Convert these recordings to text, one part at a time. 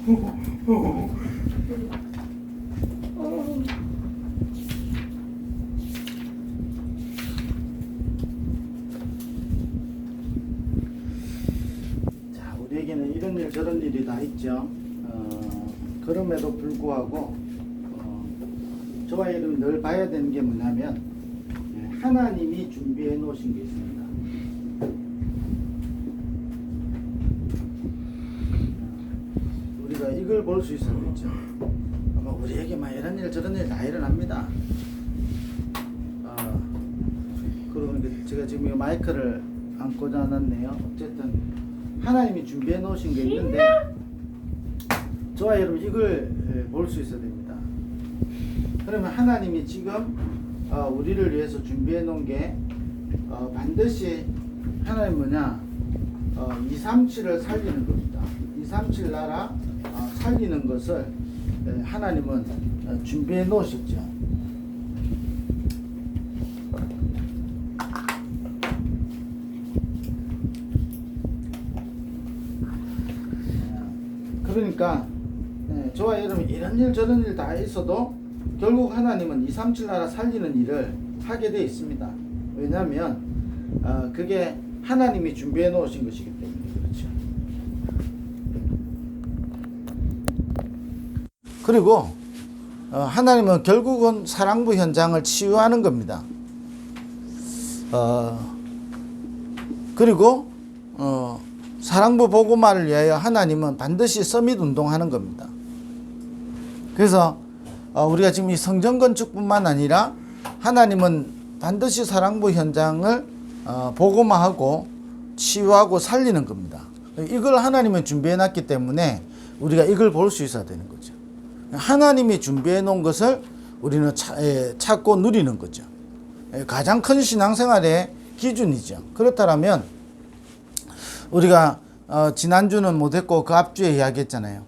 자, 우리에게는 이런 일 저런 일이 다 있죠. 그럼에도 불구하고 저와 여러분 늘 봐야 되는 게 뭐냐면 하나님이 준비해 놓으신 게 있습니다. 우리가 이걸 볼 수 있었겠죠. 아마 우리에게 막 이런 일 저런 일 다 일어납니다. 그러면 제가 지금 이 마이크를 안 꽂아놨네요. 어쨌든 하나님이 준비해 놓으신 게 있는데 저와 여러분 이걸 볼 수 있어야 됩니다. 그러면 하나님이 지금 우리를 위해서 준비해 놓은 게 반드시 하나님 뭐냐 237을 살리는 겁니다. 237 나라 살리는 것을 하나님은 준비해 놓으셨죠. 그러니까 저와 여러분 이런 일 저런 일 다 있어도 결국 하나님은 237 나라 살리는 일을 하게 되어 있습니다. 왜냐하면 그게 하나님이 준비해 놓으신 것이기 때문에 그렇죠. 그리고 하나님은 결국은 사랑부 현장을 치유하는 겁니다. 그리고 사랑부 복음화를 위하여 하나님은 반드시 서밋 운동하는 겁니다. 그래서 우리가 지금 이 성전 건축뿐만 아니라 하나님은 반드시 사랑부 현장을 복음화하고 치유하고 살리는 겁니다. 이걸 하나님은 준비해 놨기 때문에 우리가 이걸 볼 수 있어야 되는 거죠. 하나님이 준비해 놓은 것을 우리는 찾고 누리는 거죠. 가장 큰 신앙생활의 기준이죠. 그렇다면 우리가 지난주는 못했고 그 앞주에 이야기했잖아요.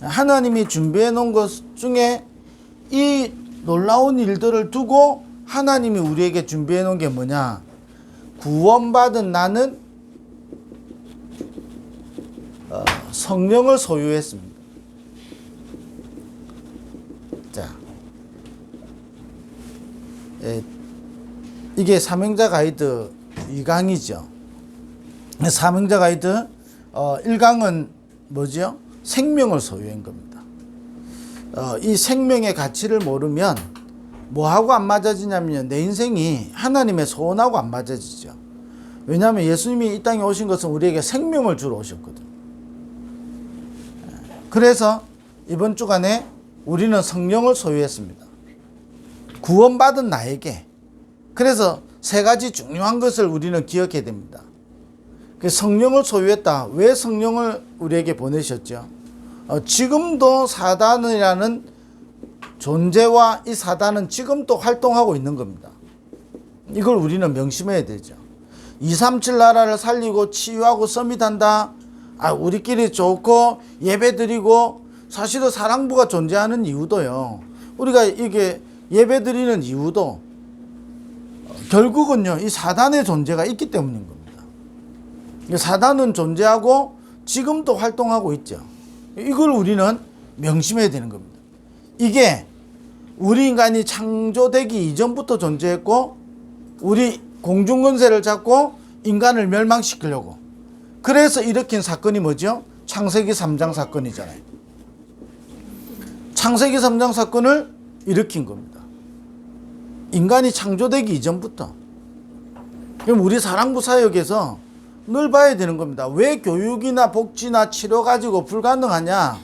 하나님이 준비해 놓은 것 중에 이 놀라운 일들을 두고 하나님이 우리에게 준비해 놓은 게 뭐냐? 구원받은 나는 성령을 소유했습니다. 자, 이게 사명자 가이드 2강이죠. 사명자 가이드 1강은 뭐죠? 생명을 소유한 겁니다. 이 생명의 가치를 모르면 뭐하고 안 맞아지냐면 내 인생이 하나님의 소원하고 안 맞아지죠. 왜냐하면 예수님이 이 땅에 오신 것은 우리에게 생명을 주러 오셨거든요. 그래서 이번 주간에 우리는 성령을 소유했습니다. 구원받은 나에게. 그래서 세 가지 중요한 것을 우리는 기억해야 됩니다. 성령을 소유했다. 왜 성령을 우리에게 보내셨죠? 지금도 사단이라는 존재와 이 사단은 지금도 활동하고 있는 겁니다. 이걸 우리는 명심해야 되죠. 237 나라를 살리고 치유하고 서밋한다. 우리끼리 좋고 예배드리고 사실은 사랑부가 존재하는 이유도요. 우리가 이게 예배드리는 이유도 결국은요. 이 사단의 존재가 있기 때문인 겁니다. 사단은 존재하고 지금도 활동하고 있죠. 이걸 우리는 명심해야 되는 겁니다. 이게 우리 인간이 창조되기 이전부터 존재했고 우리 공중권세를 잡고 인간을 멸망시키려고 그래서 일으킨 사건이 뭐죠? 창세기 3장 사건이잖아요. 창세기 3장 사건을 일으킨 겁니다. 인간이 창조되기 이전부터. 그럼 우리 사랑부 사역에서 늘 봐야 되는 겁니다. 왜 교육이나 복지나 치료 가지고 불가능하냐?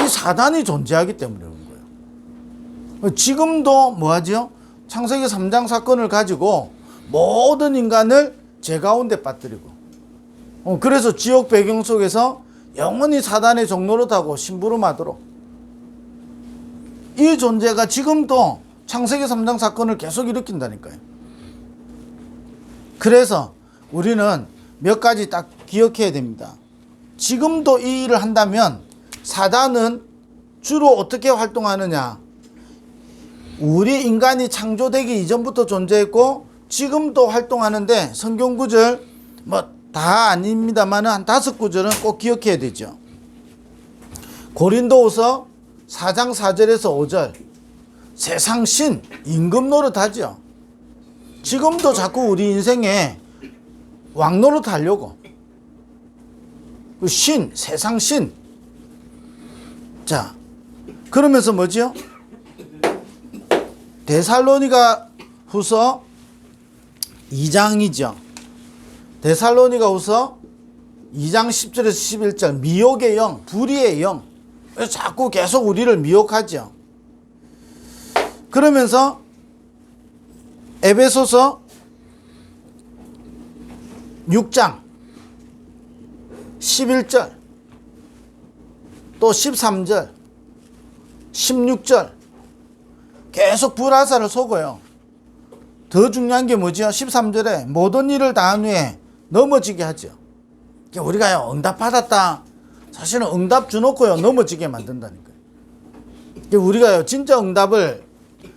이 사단이 존재하기 때문에 그런 거예요. 지금도 뭐하죠? 창세기 3장 사건을 가지고 모든 인간을 죄 가운데 빠뜨리고 그래서 지옥 배경 속에서 영원히 사단의 종노릇하고 심부름하도록 이 존재가 지금도 창세기 3장 사건을 계속 일으킨다니까요. 그래서 우리는 몇 가지 딱 기억해야 됩니다. 지금도 이 일을 한다면 사단은 주로 어떻게 활동하느냐? 우리 인간이 창조되기 이전부터 존재했고 지금도 활동하는데 성경 구절 다 아닙니다만 한 5구절은 꼭 기억해야 되죠. 고린도후서 4장 4절에서 5절 세상 신 임금 노릇하죠. 지금도 자꾸 우리 인생에 왕 노릇하려고 그 신, 세상 신. 자, 그러면서 뭐죠? 데살로니가 후서 2장이죠. 데살로니가 후서 2장 10절에서 11절 미혹의 영, 불의의 영. 자꾸 계속 우리를 미혹하죠. 그러면서 에베소서 6장 11절 또 13절 16절 계속 불화사를 속어요. 더 중요한 게 뭐죠? 13절에 모든 일을 다한 후에 넘어지게 하죠. 우리가 응답 받았다. 사실은 응답 주놓고요 넘어지게 만든다니까요. 우리가 진짜 응답을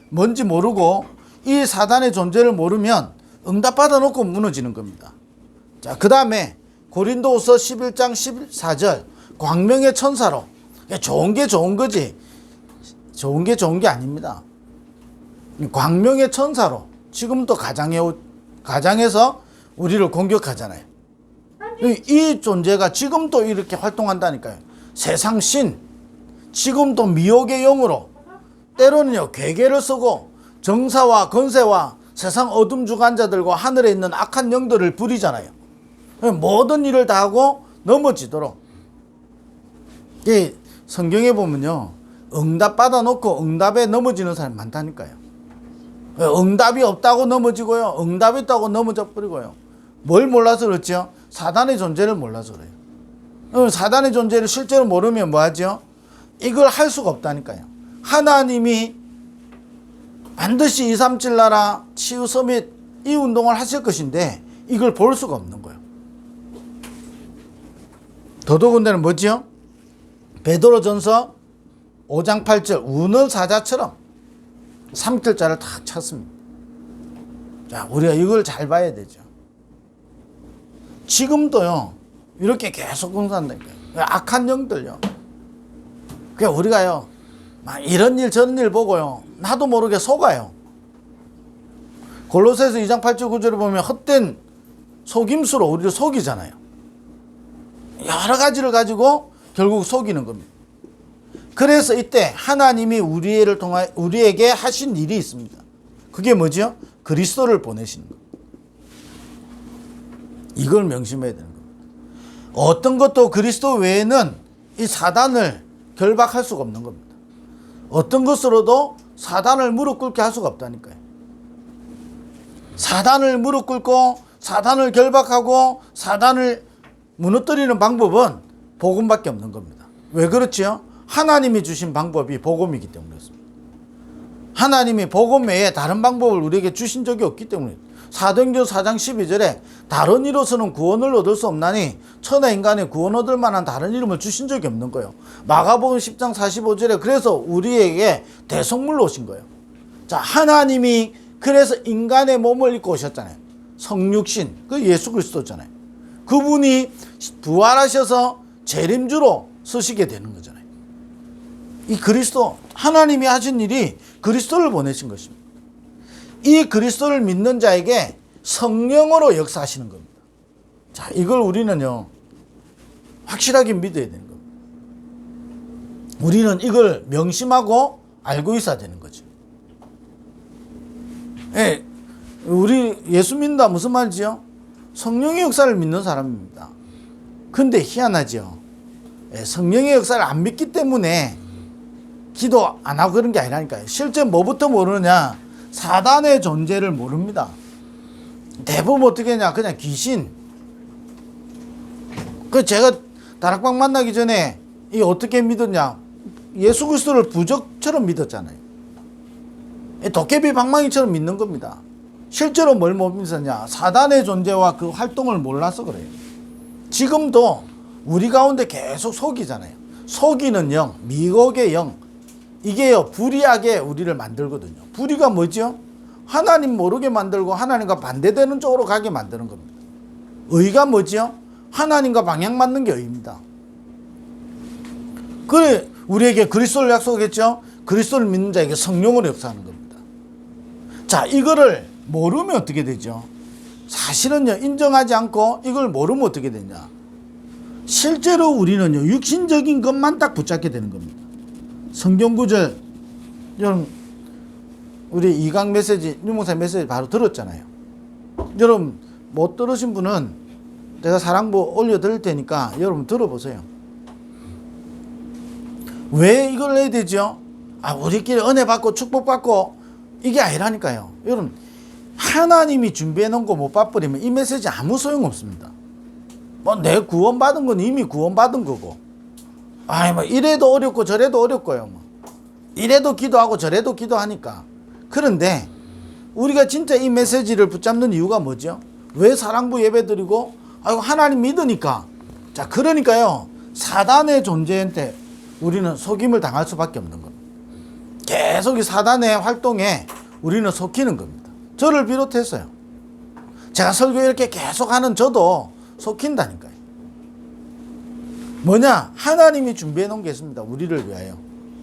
뭔지 모르고 이 사단의 존재를 모르면 응답 받아놓고 무너지는 겁니다. 자, 그 다음에 고린도후서 11장 14절 광명의 천사로. 좋은 게 좋은 거지 좋은 게 좋은 게 아닙니다. 광명의 천사로 지금도 가장에서 우리를 공격하잖아요. 이 존재가 지금도 이렇게 활동한다니까요. 세상 신, 지금도 미혹의 영으로 때로는요 괴계를 쓰고 정사와 권세와 세상 어둠 주관자들과 하늘에 있는 악한 영들을 부리잖아요. 모든 일을 다 하고 넘어지도록. 성경에 보면요 응답 받아놓고 응답에 넘어지는 사람이 많다니까요. 응답이 없다고 넘어지고요, 응답이 있다고 넘어져 버리고요. 뭘 몰라서 그렇죠? 사단의 존재를 몰라서 그래요. 사단의 존재를 실제로 모르면 뭐하죠? 이걸 할 수가 없다니까요. 하나님이 반드시 237 나라 치유 서밋 이 운동을 하실 것인데 이걸 볼 수가 없는 거예요. 더더군다나 뭐지요? 베드로전서 5장 8절 우는 사자처럼 삼킬자를 다 찼습니다. 자, 우리가 이걸 잘 봐야 되죠. 지금도요 이렇게 계속 공사한다니까요. 악한 영들요. 그러니까 우리가요 막 이런 일 저런 일 보고요 나도 모르게 속아요. 골로새서 2장 8절 9절을 보면 헛된 속임수로 우리를 속이잖아요. 여러 가지를 가지고 결국 속이는 겁니다. 그래서 이때 하나님이 우리에게 하신 일이 있습니다. 그게 뭐죠? 그리스도를 보내시는 겁니다. 이걸 명심해야 되는 겁니다. 어떤 것도 그리스도 외에는 이 사단을 결박할 수가 없는 겁니다. 어떤 것으로도 사단을 무릎 꿇게 할 수가 없다니까요. 사단을 무릎 꿇고 사단을 결박하고 사단을 무너뜨리는 방법은 복음밖에 없는 겁니다. 왜 그렇지요? 하나님이 주신 방법이 복음이기 때문에 그렇습니다. 하나님이 복음 외에 다른 방법을 우리에게 주신 적이 없기 때문에 사도행전 4장 12절에 다른 이로서는 구원을 얻을 수 없나니 천하 인간의 구원 얻을 만한 다른 이름을 주신 적이 없는 거예요. 마가복음 10장 45절에 그래서 우리에게 대속물로 오신 거예요. 자, 하나님이 그래서 인간의 몸을 입고 오셨잖아요. 성육신, 그 예수 그리스도잖아요. 그분이 부활하셔서 재림주로 서시게 되는 거잖아요. 이 그리스도, 하나님이 하신 일이 그리스도를 보내신 것입니다. 이 그리스도를 믿는 자에게 성령으로 역사하시는 겁니다. 자, 이걸 우리는요 확실하게 믿어야 되는 겁니다. 우리는 이걸 명심하고 알고 있어야 되는 거죠. 예, 우리 예수 믿는다 무슨 말이지요? 성령의 역사를 믿는 사람입니다. 근데 희한하죠. 예, 성령의 역사를 안 믿기 때문에 기도 안 하고 그런 게 아니라니까요. 실제 뭐부터 모르느냐? 사단의 존재를 모릅니다. 대부분 어떻게 하냐? 그냥 귀신. 그 제가 다락방 만나기 전에 이 어떻게 믿었냐? 예수 그리스도를 부적처럼 믿었잖아요. 도깨비 방망이처럼 믿는 겁니다. 실제로 뭘 못 믿었냐? 사단의 존재와 그 활동을 몰라서 그래요. 지금도 우리 가운데 계속 속이잖아요. 속이는 영, 미혹의 영. 이게요 불의하게 우리를 만들거든요. 불의가 뭐죠? 하나님 모르게 만들고 하나님과 반대되는 쪽으로 가게 만드는 겁니다. 의가 뭐죠? 하나님과 방향 맞는 게 의입니다. 그래 우리에게 그리스도를 약속했죠. 그리스도를 믿는 자에게 성령으로 역사하는 겁니다. 자, 이거를 모르면 어떻게 되죠? 사실은요, 인정하지 않고 이걸 모르면 어떻게 되냐? 실제로 우리는요, 육신적인 것만 딱 붙잡게 되는 겁니다. 성경 구절, 여러분, 우리 이강 메시지, 유목사 메시지 바로 들었잖아요. 여러분, 못 들으신 분은 제가 사랑부 올려드릴 테니까 여러분 들어보세요. 왜 이걸 해야 되죠? 우리끼리 은혜 받고 축복 받고 이게 아니라니까요. 여러분, 하나님이 준비해 놓은 거 못 받버리면 이 메시지 아무 소용 없습니다. 뭐 내 구원 받은 건 이미 구원 받은 거고, 뭐 이래도 어렵고 저래도 어렵고요. 뭐 이래도 기도하고 저래도 기도하니까. 그런데 우리가 진짜 이 메시지를 붙잡는 이유가 뭐죠? 왜 사랑부 예배 드리고 하나님 믿으니까. 자, 그러니까요, 사단의 존재한테 우리는 속임을 당할 수밖에 없는 겁니다. 계속 이 사단의 활동에 우리는 속히는 겁니다. 저를 비롯해서요. 제가 설교 이렇게 계속 하는 저도 속힌다니까요. 뭐냐? 하나님이 준비해 놓은 게 있습니다. 우리를 위하여.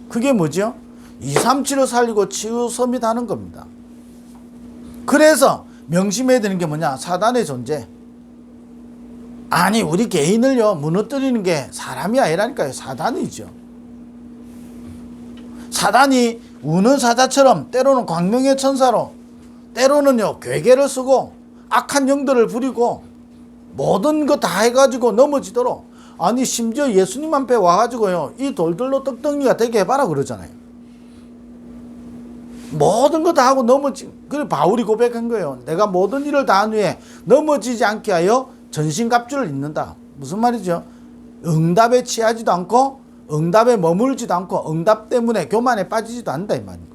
그게 뭐죠? 237을 살리고 치유 서밋하는 겁니다. 그래서 명심해야 되는 게 뭐냐? 사단의 존재. 아니, 우리 개인을요, 무너뜨리는 게 사람이 아니라니까요. 사단이죠. 사단이 우는 사자처럼 때로는 광명의 천사로, 때로는요, 괴계를 쓰고 악한 영들을 부리고 모든 거 다 해가지고 넘어지도록, 아니 심지어 예수님 앞에 와가지고요, 이 돌들로 떡덩이가 되게 해봐라 그러잖아요. 모든 거 다 하고 그래 바울이 고백한 거예요. 내가 모든 일을 다 한 후에 넘어지지 않게 하여 전신갑주를 입는다. 무슨 말이죠? 응답에 취하지도 않고 응답에 머물지도 않고 응답 때문에 교만에 빠지지도 않는다 이 말이에요.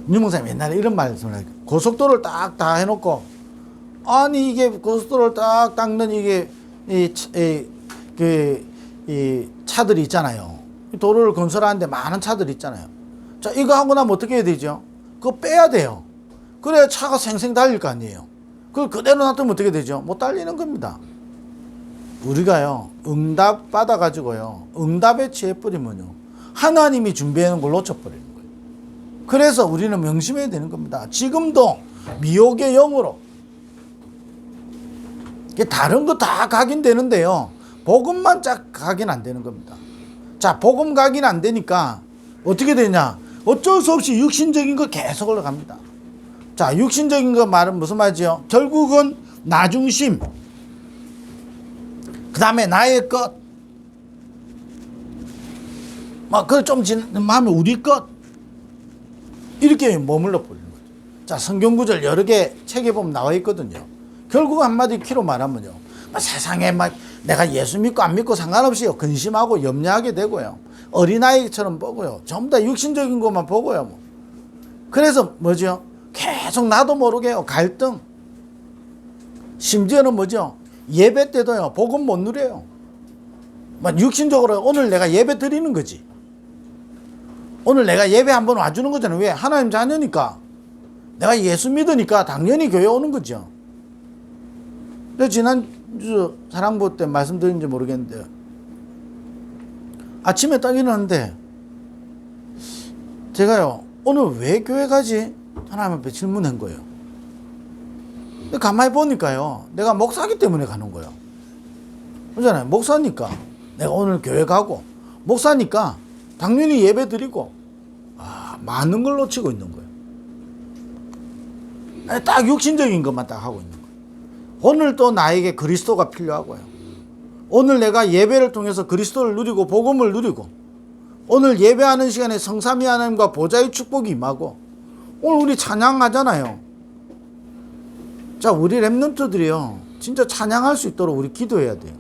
유목사님 옛날에 이런 말씀을 해요. 고속도로를 딱 다 해놓고, 아니 이게 고속도로를 딱 닦는 이게 이 차들이 있잖아요. 도로를 건설하는데 많은 차들이 있잖아요. 자, 이거 하고 나면 어떻게 해야 되죠? 그거 빼야 돼요. 그래야 차가 생생 달릴 거 아니에요. 그걸 그대로 놔두면 어떻게 되죠? 못 달리는 겁니다. 우리가요, 응답 받아가지고요, 응답에 취해버리면요, 하나님이 준비해놓은 걸 놓쳐버리는 거예요. 그래서 우리는 명심해야 되는 겁니다. 지금도 미혹의 영으로, 다른 거 다 각인되는데요, 복음만 쫙 각인 안 되는 겁니다. 자, 복음 각인 안 되니까 어떻게 되냐? 어쩔 수 없이 육신적인 거 계속 올라갑니다. 자, 육신적인 거 말은 무슨 말이죠? 결국은 나 중심, 그 다음에 나의 것, 그걸 좀 지나면 우리 것, 이렇게 머물러 버리는 거죠. 자, 성경 구절 여러 개 책에 보면 나와 있거든요. 결국 한마디 키로 말하면요, 세상에 내가 예수 믿고 안 믿고 상관없이 근심하고 염려하게 되고요, 어린아이처럼 보고요, 전부 다 육신적인 것만 보고요. 뭐. 그래서 뭐죠? 계속 나도 모르게요, 갈등. 심지어는 뭐죠? 예배 때도요, 복음 못 누려요. 육신적으로 오늘 내가 예배 드리는 거지. 오늘 내가 예배 한번 와주는 거잖아요. 왜? 하나님 자녀니까. 내가 예수 믿으니까 당연히 교회 오는 거죠. 근데 지난주 사랑부 때 말씀드린지 모르겠는데, 아침에 딱 일어났는데, 제가요, 오늘 왜 교회 가지? 하나님 앞에 질문한 거예요. 근데 가만히 보니까요, 내가 목사기 때문에 가는 거예요. 그렇잖아요. 목사니까 내가 오늘 교회 가고, 목사니까 당연히 예배 드리고, 많은 걸 놓치고 있는 거예요. 딱 육신적인 것만 딱 하고 있는 거예요. 오늘 또 나에게 그리스도가 필요하고요, 오늘 내가 예배를 통해서 그리스도를 누리고 복음을 누리고, 오늘 예배하는 시간에 성삼위 하나님과 보좌의 축복이 임하고, 오늘 우리 찬양하잖아요. 자, 우리 랩런트들이요, 진짜 찬양할 수 있도록 우리 기도해야 돼요.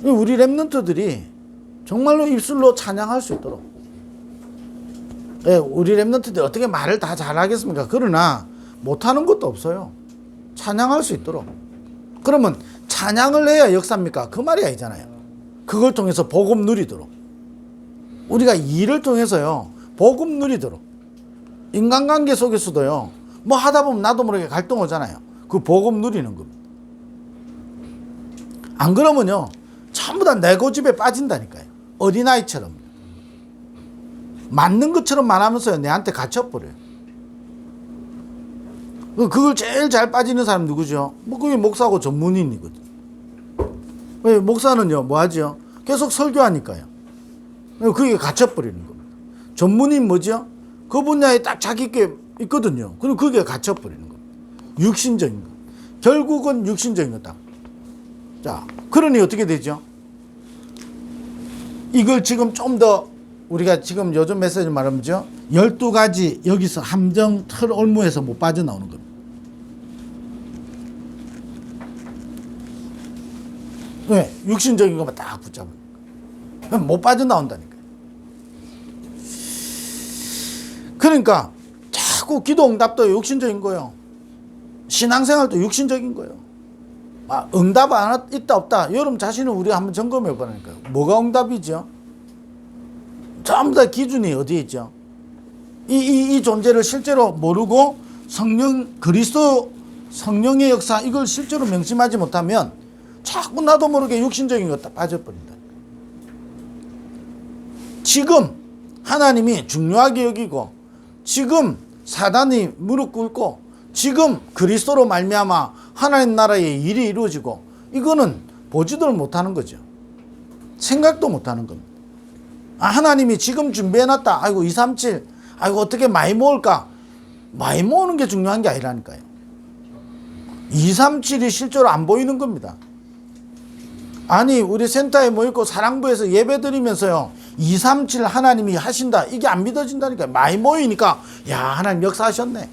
우리 랩런트들이 정말로 입술로 찬양할 수 있도록. 우리 랩런트들이 어떻게 말을 다 잘하겠습니까? 그러나 못하는 것도 없어요. 찬양할 수 있도록. 그러면 찬양을 해야 역사입니까? 그 말이 아니잖아요. 그걸 통해서 복음 누리도록. 우리가 일을 통해서요, 복음 누리도록. 인간관계 속에서도요, 뭐 하다 보면 나도 모르게 갈등 오잖아요. 그 복음 누리는 겁니다. 안 그러면요 전부 다 내 고집에 빠진다니까요. 어린아이처럼 맞는 것처럼 말하면서 내한테 갇혀버려요. 그걸 제일 잘 빠지는 사람 누구죠? 뭐 그게 목사고 전문인이거든. 왜 목사는요 뭐 하죠? 계속 설교하니까요. 그게 갇혀버리는 겁니다. 전문인 뭐죠? 그 분야에 딱 자기 게 있거든요. 그럼 그게 갇혀버리는 겁니다. 육신적인 거. 결국은 육신적인 거다. 자, 그러니 어떻게 되죠? 이걸 지금 좀 더 우리가 지금 요즘 메시지를 말하면죠. 12가지 여기서 함정 틀 올무에서 못 빠져나오는 겁니다. 왜? 육신적인 것만 딱 붙잡아요. 못 빠져나온다니까요. 그러니까 자꾸 기도 응답도 육신적인 거예요. 신앙생활도 육신적인 거예요. 응답 안 있다 없다. 여러분 자신을 우리가 한번 점검해 보라니까요. 뭐가 응답이죠? 전부 다 기준이 어디에 있죠? 이 존재를 실제로 모르고 그리스도 성령의 역사 이걸 실제로 명심하지 못하면 자꾸 나도 모르게 육신적인 것 다 빠져버린다. 지금 하나님이 중요하게 여기고 지금 사단이 무릎 꿇고 지금 그리스도로 말미암아 하나님 나라의 일이 이루어지고 이거는 보지도 못하는 거죠. 생각도 못하는 겁니다. 하나님이 지금 준비해놨다. 아이고 237 아이고 어떻게 많이 모을까. 많이 모으는 게 중요한 게 아니라니까요. 237이 실제로 안 보이는 겁니다. 아니 우리 센터에 모이고 사랑부에서 예배 드리면서요 237 하나님이 하신다 이게 안 믿어진다니까. 많이 모이니까 야 하나님 역사하셨네.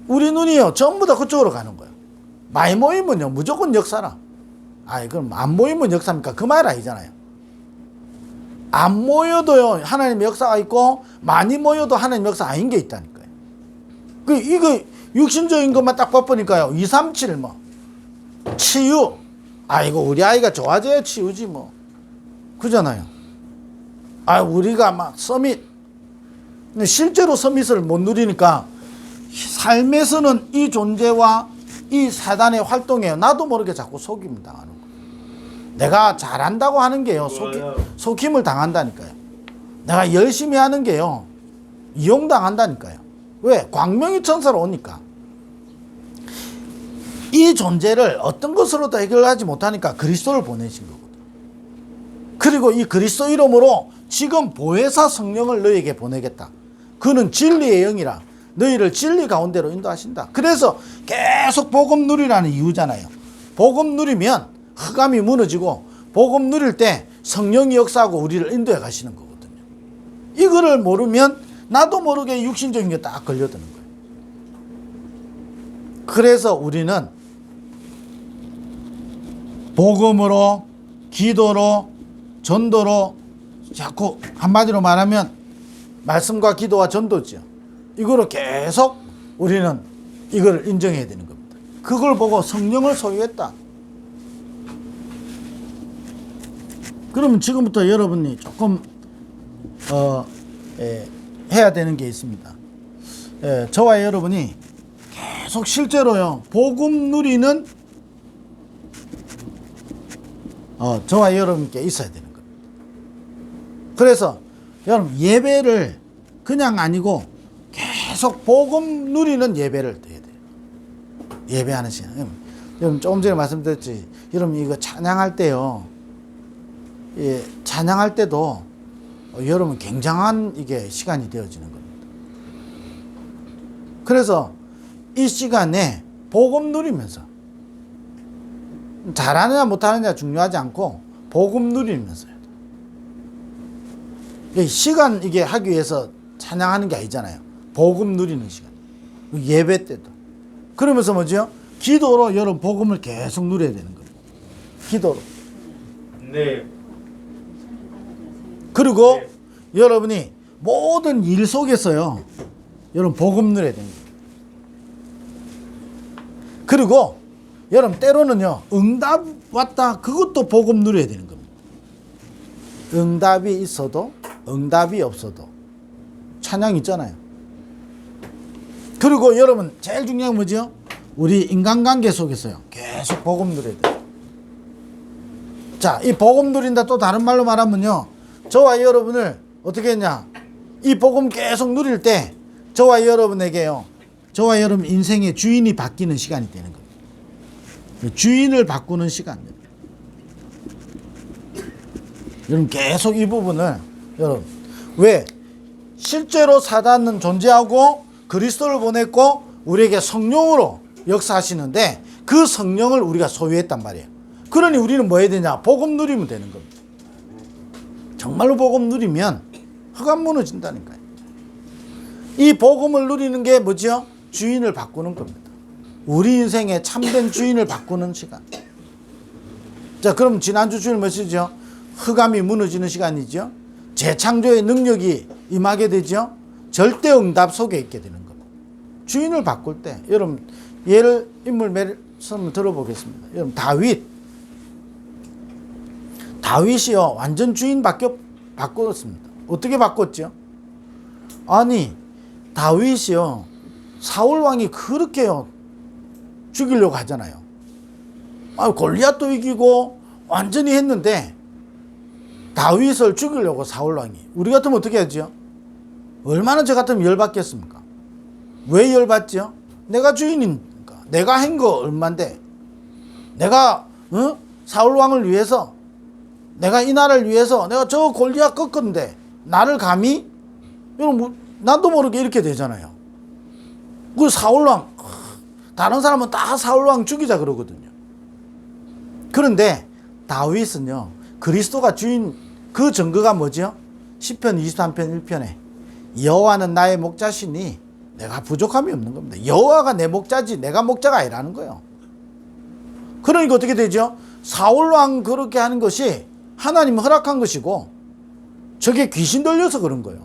우리 눈이요 전부 다 그쪽으로 가는 거예요. 많이 모이면요 무조건 역사라. 아이 그럼 안 모이면 역사입니까? 그 말 아니잖아요. 안 모여도요 하나님 역사가 있고 많이 모여도 하나님 역사 아닌 게 있다니까요. 이거 육신적인 것만 딱 바쁘니까요 237 뭐 치유 아이고 우리 아이가 좋아져야 치유지 뭐 그잖아요. 우리가 막 서밋 실제로 서밋을 못 누리니까 삶에서는 이 존재와 이 사단의 활동에 나도 모르게 자꾸 속임 당하는 거예요. 내가 잘한다고 하는 게요 속임을 당한다니까요. 내가 열심히 하는 게요 이용당한다니까요. 왜? 광명이 천사로 오니까 이 존재를 어떤 것으로도 해결하지 못하니까 그리스도를 보내신 거거든. 그리고 이 그리스도 이름으로 지금 보혜사 성령을 너희에게 보내겠다. 그는 진리의 영이라 너희를 진리 가운데로 인도하신다. 그래서 계속 복음 누리라는 이유잖아요. 복음 누리면 흑암이 무너지고 복음 누릴 때 성령이 역사하고 우리를 인도해 가시는 거거든요. 이거를 모르면 나도 모르게 육신적인 게 딱 걸려드는 거예요. 그래서 우리는 복음으로 기도로 전도로 자꾸 한마디로 말하면 말씀과 기도와 전도죠. 이거로 계속 우리는 이걸 인정해야 되는 겁니다. 그걸 보고 성령을 소유했다. 그러면 지금부터 여러분이 조금 해야 되는 게 있습니다. 저와 여러분이 계속 실제로요 복음 누리는 저와 여러분께 있어야 되는 겁니다. 그래서 여러분 예배를 그냥 아니고 계속 복음 누리는 예배를 드려야 돼요. 예배하는 시간. 여러분 조금 전에 말씀드렸지. 여러분 이거 찬양할 때요. 찬양할 때도 여러분 굉장한 이게 시간이 되어지는 겁니다. 그래서 이 시간에 복음 누리면서 잘하느냐 못하느냐 중요하지 않고 복음 누리면서요. 시간 이게 하기 위해서 찬양하는 게 아니잖아요. 복음 누리는 시간. 예배 때도. 그러면서 뭐죠? 기도로 여러분 복음을 계속 누려야 되는 거예요. 기도로. 네. 그리고 네. 여러분이 모든 일 속에서요. 여러분 복음 누려야 되는 거예요. 그리고 여러분 때로는요. 응답 왔다. 그것도 복음 누려야 되는 겁니다. 응답이 있어도 응답이 없어도 찬양 있잖아요. 그리고 여러분 제일 중요한 건 뭐죠? 우리 인간관계 속에서요. 계속 복음 누려야 돼요. 자, 이 복음 누린다 또 다른 말로 말하면요. 저와 여러분을 어떻게 했냐. 이 복음 계속 누릴 때 저와 여러분에게요. 저와 여러분 인생의 주인이 바뀌는 시간이 되는 겁니다. 주인을 바꾸는 시간. 여러분 계속 이 부분을 여러분 왜 실제로 사단은 존재하고 그리스도를 보냈고 우리에게 성령으로 역사하시는데 그 성령을 우리가 소유했단 말이에요. 그러니 우리는 뭐 해야 되냐? 복음 누리면 되는 겁니다. 정말로 복음 누리면 흑암 무너진다니까요. 이 복음을 누리는 게 뭐죠? 주인을 바꾸는 겁니다. 우리 인생의 참된 주인을 바꾸는 시간. 자, 그럼 지난주 주일 뭐시죠? 흑암이 무너지는 시간이죠. 재창조의 능력이 임하게 되죠. 절대 응답 속에 있게 되는 겁니다. 주인을 바꿀 때 여러분 예를 인물 말씀을 들어보겠습니다. 여러분 다윗이요 완전 주인 바꿨습니다. 어떻게 바꿨죠? 아니 다윗이요 사울 왕이 그렇게요 죽이려고 하잖아요. 골리앗도 이기고 완전히 했는데 다윗을 죽이려고 사울 왕이 우리 같으면 어떻게 하죠? 얼마나 저 같으면 열받겠습니까? 왜 열받죠? 내가 주인이니까 내가 한 거 얼만데 내가 사울 왕을 위해서 내가 이 나라를 위해서 내가 저 골리앗 꺾었는데 나를 감히 여러분 나도 모르게 이렇게 되잖아요. 그 사울왕 다른 사람은 다 사울왕 죽이자 그러거든요. 그런데 다윗은요 그리스도가 주인 그 증거가 뭐죠? 시편 23편 1편에 여호와는 나의 목자시니 내가 부족함이 없는 겁니다. 여호와가 내 목자지 내가 목자가 아니라는 거예요. 그러니까 어떻게 되죠? 사울왕 그렇게 하는 것이 하나님이 허락한 것이고 저게 귀신 들려서 그런 거예요.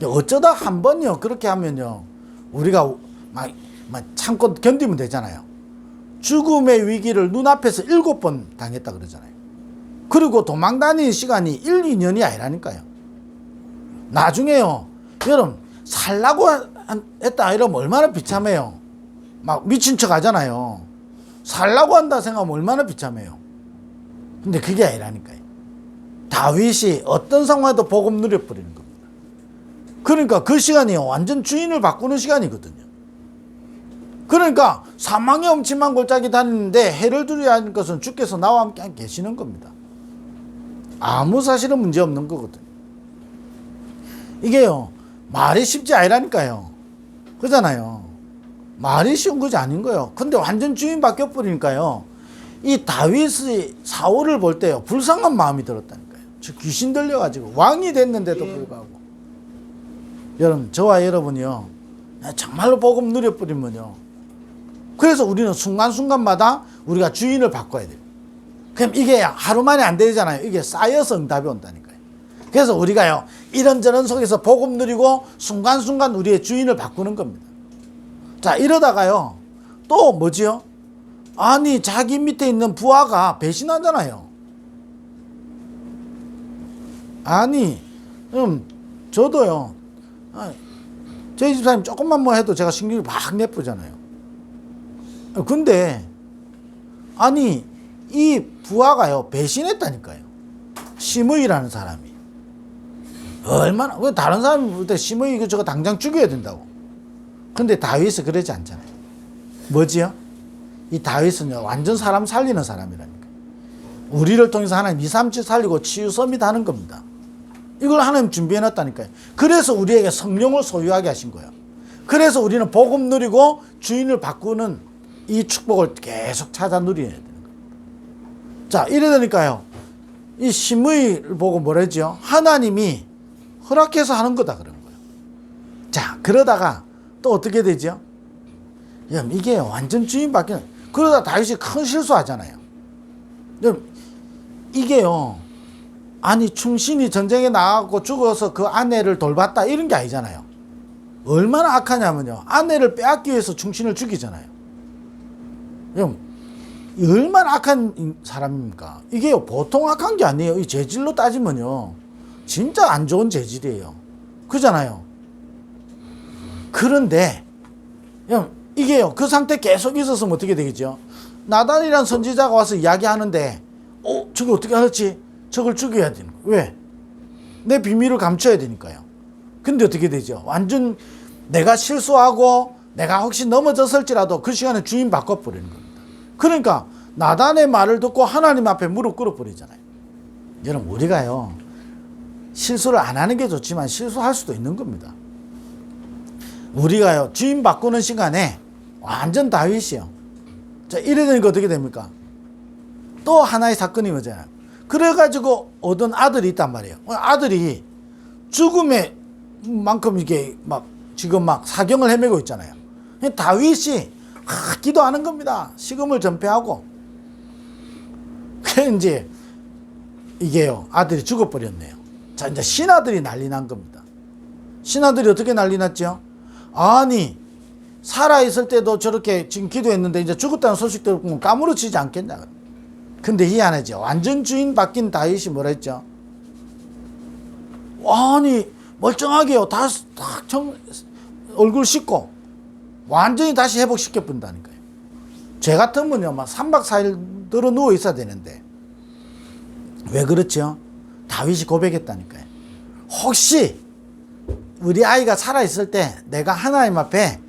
어쩌다 한 번요 그렇게 하면요 우리가 막 참고 견디면 되잖아요. 죽음의 위기를 눈앞에서 7번 당했다 그러잖아요. 그리고 도망 다니는 시간이 1, 2년이 아니라니까요. 나중에요 여러분 살라고 했다 이러면 얼마나 비참해요. 막 미친 척 하잖아요. 살라고 한다 생각하면 얼마나 비참해요. 근데 그게 아니라니까요. 다윗이 어떤 상황에도 복음 누려버리는 겁니다. 그러니까 그 시간이 완전 주인을 바꾸는 시간이거든요. 그러니까 사망의 엄침한 골짜기 다니는데 해를 두려야 하는 것은 주께서 나와 함께 계시는 겁니다. 아무 사실은 문제 없는 거거든요. 이게요 말이 쉽지 아니라니까요. 그잖아요. 말이 쉬운 것이 아닌 거예요. 근데 완전 주인 바뀌어 버리니까요. 이 다윗이 사울을 볼 때요 불쌍한 마음이 들었다니까요. 저 귀신 들려가지고 왕이 됐는데도 불구하고 여러분 저와 여러분이요 정말로 복음 누려버리면요 그래서 우리는 순간순간마다 우리가 주인을 바꿔야 돼요. 그럼 이게 하루 만에 안 되잖아요. 이게 쌓여서 응답이 온다니까요. 그래서 우리가요 이런저런 속에서 복음 누리고 순간순간 우리의 주인을 바꾸는 겁니다. 자 이러다가요 또 뭐지요? 아니 자기 밑에 있는 부하가 배신하잖아요. 아니 저도요 저희 집사님 조금만 뭐 해도 제가 신경이 막 내쁘잖아요. 근데 아니 이 부하가요 배신했다니까요. 심의라는 사람이 얼마나 다른 사람이 볼 때 심의 저거 당장 죽여야 된다고. 근데 다윗은 그러지 않잖아요. 뭐지요? 이 다윗은요 완전 사람 살리는 사람이라니까. 우리를 통해서 하나님 2, 3치 살리고 치유 서밋 하는 겁니다. 이걸 하나님 준비해 놨다니까요. 그래서 우리에게 성령을 소유하게 하신 거예요. 그래서 우리는 복음 누리고 주인을 바꾸는 이 축복을 계속 찾아 누려야 되는 거예요. 자 이러니까요 이 심의를 보고 뭐랬죠? 하나님이 허락해서 하는 거다 그런 거예요. 자 그러다가 또 어떻게 되죠? 이게 완전 주인 바뀌는 그러다 다윗이 큰 실수하잖아요. 이게요 아니 충신이 전쟁에 나가고 죽어서 그 아내를 돌봤다 이런 게 아니잖아요. 얼마나 악하냐면요 아내를 빼앗기 위해서 충신을 죽이잖아요. 얼마나 악한 사람입니까? 이게요 보통 악한 게 아니에요. 이 재질로 따지면요 진짜 안 좋은 재질이에요. 그잖아요. 그런데 이게요 그 상태 계속 있었으면 어떻게 되겠죠? 나단이란 선지자가 와서 이야기하는데 저거 어떻게 알았지? 저걸 죽여야 되는 거예요. 왜? 내 비밀을 감춰야 되니까요. 근데 어떻게 되죠? 완전 내가 실수하고 내가 혹시 넘어졌을지라도 그 시간에 주인 바꿔버리는 겁니다. 그러니까 나단의 말을 듣고 하나님 앞에 무릎 꿇어버리잖아요. 여러분, 우리가요, 실수를 안 하는 게 좋지만 실수할 수도 있는 겁니다. 우리가요, 주인 바꾸는 시간에 완전 다윗이요. 자, 이래 되니까 어떻게 됩니까? 또 하나의 사건이 오잖아요. 그래가지고 얻은 아들이 있단 말이에요. 아들이 죽음의 만큼 이게 지금 사경을 헤매고 있잖아요. 다윗이 기도하는 겁니다. 식음을 전폐하고. 그래, 이제 이게요, 아들이 죽어버렸네요. 자, 이제 신하들이 난리 난 겁니다. 신하들이 어떻게 난리 났죠? 아니, 살아있을 때도 저렇게 지금 기도했는데 이제 죽었다는 소식 들으면 까무러치지 않겠냐. 근데 희한하죠. 완전 주인 바뀐 다윗이 뭐라 했죠? 아니, 멀쩡하게요. 얼굴 씻고 완전히 다시 회복시켜 본다니까요. 제 같으면요, 3박 4일 들어 누워 있어야 되는데. 왜 그렇죠? 다윗이 고백했다니까요. 혹시 우리 아이가 살아있을 때 내가 하나님 앞에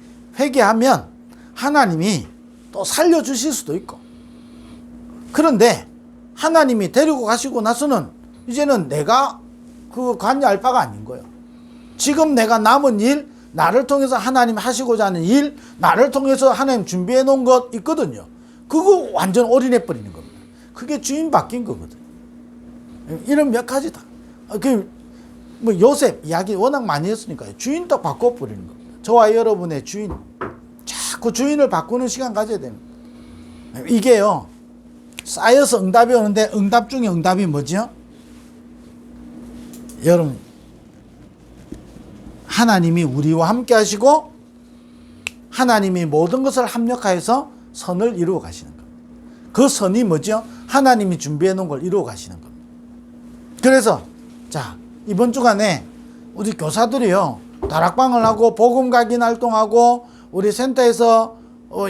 회개하면 하나님이 또 살려주실 수도 있고. 그런데 하나님이 데리고 가시고 나서는 이제는 내가 관여할 바가 아닌 거예요. 지금 내가 남은 일, 나를 통해서 하나님 하시고자 하는 일, 나를 통해서 하나님 준비해 놓은 것 있거든요. 그거 완전 올인해 버리는 겁니다. 그게 주인 바뀐 거거든요. 이런 몇 가지 다. 요셉 이야기 워낙 많이 했으니까요. 주인 딱 바꿔버리는 겁니다. 저와 여러분의 주인. 자꾸 주인을 바꾸는 시간 가져야 됩니다. 이게요, 쌓여서 응답이 오는데 응답 중에 응답이 뭐죠? 여러분, 하나님이 우리와 함께 하시고 하나님이 모든 것을 합력하여서 선을 이루어 가시는 겁니다. 그 선이 뭐죠? 하나님이 준비해 놓은 걸 이루어 가시는 겁니다. 그래서 자, 이번 주간에 우리 교사들이요, 다락방을 하고 복음 각인 활동하고 우리 센터에서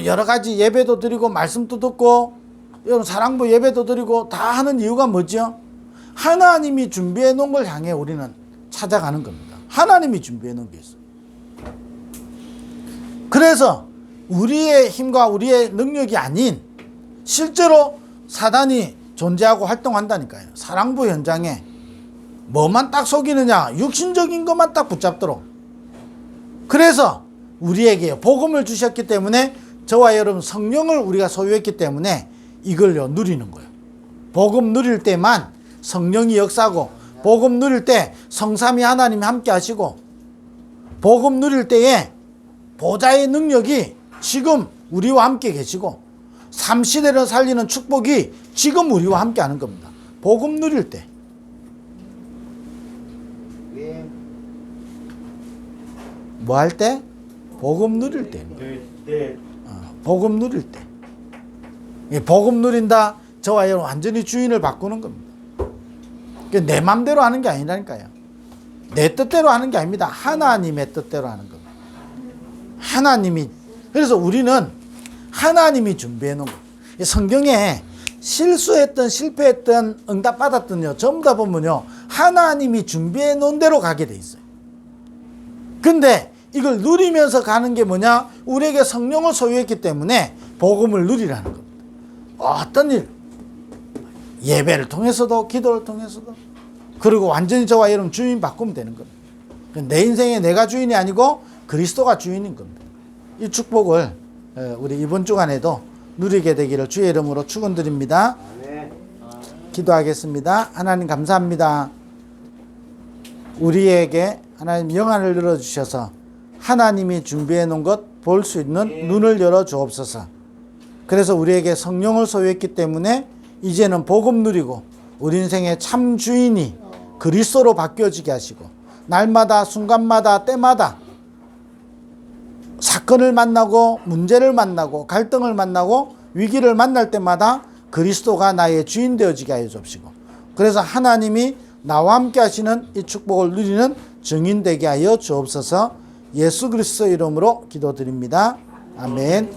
여러 가지 예배도 드리고 말씀도 듣고 여러분 사랑부 예배도 드리고 다 하는 이유가 뭐죠? 하나님이 준비해 놓은 걸 향해 우리는 찾아가는 겁니다. 하나님이 준비해 놓은 게 있어요. 그래서 우리의 힘과 우리의 능력이 아닌 실제로 사단이 존재하고 활동한다니까요. 사랑부 현장에 뭐만 딱 속이느냐, 육신적인 것만 딱 붙잡도록. 그래서 우리에게 복음을 주셨기 때문에 저와 여러분 성령을 우리가 소유했기 때문에 이걸요 누리는 거예요. 복음 누릴 때만 성령이 역사하고, 복음 누릴 때 성삼위 하나님이 함께 하시고, 복음 누릴 때에 보좌의 능력이 지금 우리와 함께 계시고, 삼시대를 살리는 축복이 지금 우리와 함께 하는 겁니다. 복음 누릴 때. 뭐 할 때? 복음 누릴 때. 복음 누릴 때. 복음 누린다. 저와 여러분 완전히 주인을 바꾸는 겁니다. 내 맘대로 하는 게 아니라니까요. 내 뜻대로 하는 게 아닙니다. 하나님의 뜻대로 하는 겁니다. 하나님이. 그래서 우리는 하나님이 준비해 놓은 거예요. 성경에 실수했던 실패했던 응답받았던요 전부 다 보면요 하나님이 준비해 놓은 대로 가게 돼 있어요. 근데 이걸 누리면서 가는 게 뭐냐? 우리에게 성령을 소유했기 때문에 복음을 누리라는 겁니다. 어떤 일, 예배를 통해서도 기도를 통해서도, 그리고 완전히 저와 여러분 주인 바꾸면 되는 겁니다. 내 인생에 내가 주인이 아니고 그리스도가 주인인 겁니다. 이 축복을 우리 이번 주간에도 누리게 되기를 주의 이름으로 축원드립니다. 기도하겠습니다. 하나님 감사합니다. 우리에게 하나님 영안을 열어주셔서 하나님이 준비해 놓은 것 볼 수 있는 눈을 열어 주옵소서. 그래서 우리에게 성령을 소유했기 때문에 이제는 복음 누리고 우리 인생의 참 주인이 그리스도로 바뀌어지게 하시고, 날마다 순간마다 때마다 사건을 만나고 문제를 만나고 갈등을 만나고 위기를 만날 때마다 그리스도가 나의 주인 되어지게 하여 주옵시고, 그래서 하나님이 나와 함께 하시는 이 축복을 누리는 증인 되게 하여 주옵소서. 예수 그리스도 이름으로 기도드립니다. 아멘.